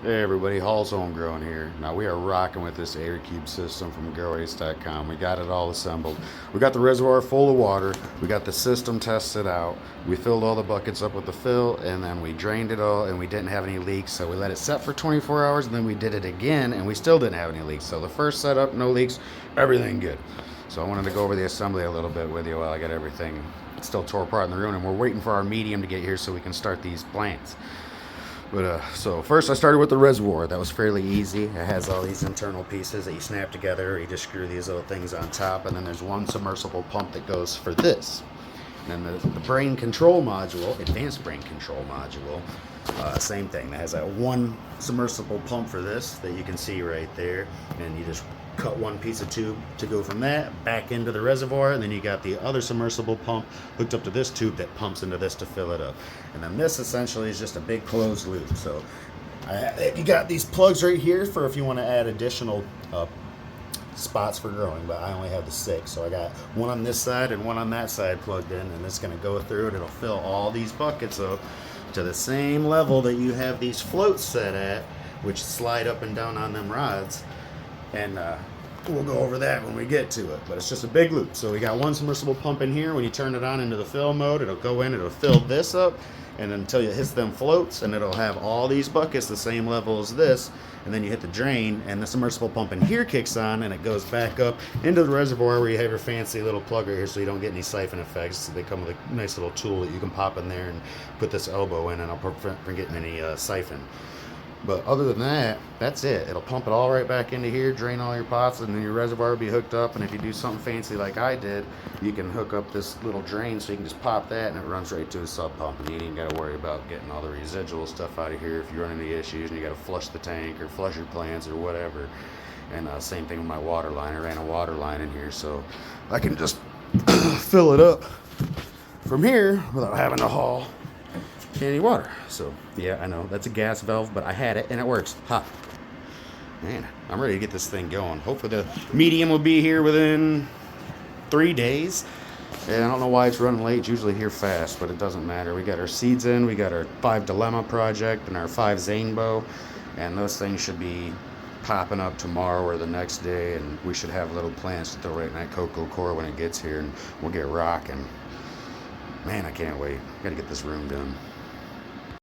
Hey everybody, Hall's Homegrown here. Now we are rocking with this Aircube system from GrowAce.com. We got it all assembled. We got the reservoir full of water. We got the system tested out. We filled all the buckets up with the fill, and then we drained it all, and we didn't have any leaks. So we let it set for 24 hours, and then we did it again, and we still didn't have any leaks. So the first setup, no leaks, everything good. So I wanted to go over the assembly a little bit with you while I got everything still tore apart in the room, and we're waiting for our medium to get here so we can start these plants. But so first I started with the reservoir. That was fairly easy. It has all these internal pieces that you snap together. You just screw these little things on top, and then there's one submersible pump that goes for this. And then the brain control module, advanced brain control module, same thing. That has that one submersible pump for this that you can see right there, and you just cut one piece of tube to go from that back into the reservoir, and then you got the other submersible pump hooked up to this tube that pumps into this to fill it up. And then this essentially is just a big closed loop. So you got these plugs right here for if you want to add additional spots for growing, but I only have the 6, so I got one on this side and one on that side plugged in, and it's going to go through it. It'll fill all these buckets up to the same level that you have these floats set at, which slide up and down on them rods, and we'll go over that when we get to it. But it's just a big loop. So we got one submersible pump in here. When you turn it on into the fill mode, it'll go in, it'll fill this up, and then until it hits them floats, and it'll have all these buckets the same level as this. And then you hit the drain, and the submersible pump in here kicks on, and it goes back up into the reservoir where you have your fancy little plug right here so you don't get any siphon effects. So they come with a nice little tool that you can pop in there and put this elbow in, and I'll prevent from getting any siphon. But other than that, that's it. It'll pump it all right back into here, drain all your pots, and then your reservoir will be hooked up. And if you do something fancy like I did, you can hook up this little drain so you can just pop that and it runs right to a sub pump. And you ain't got to worry about getting all the residual stuff out of here if you run into issues and you got to flush the tank or flush your plants or whatever. And same thing with my water line. I ran a water line in here so I can just fill it up from here without having to haul any water. So yeah, I know that's a gas valve, but I had it and it works. Ha! Man, I'm ready to get this thing going. Hopefully the medium will be here within 3 days. And I don't know why it's running late. It's usually here fast, but it doesn't matter. We got our seeds in. We got our 5 Dilemma project and our 5 Zanebo, and those things should be popping up tomorrow or the next day, and we should have little plants to throw right in that cocoa core when it gets here, and we'll get rocking. Man, I can't wait. Gotta get this room done.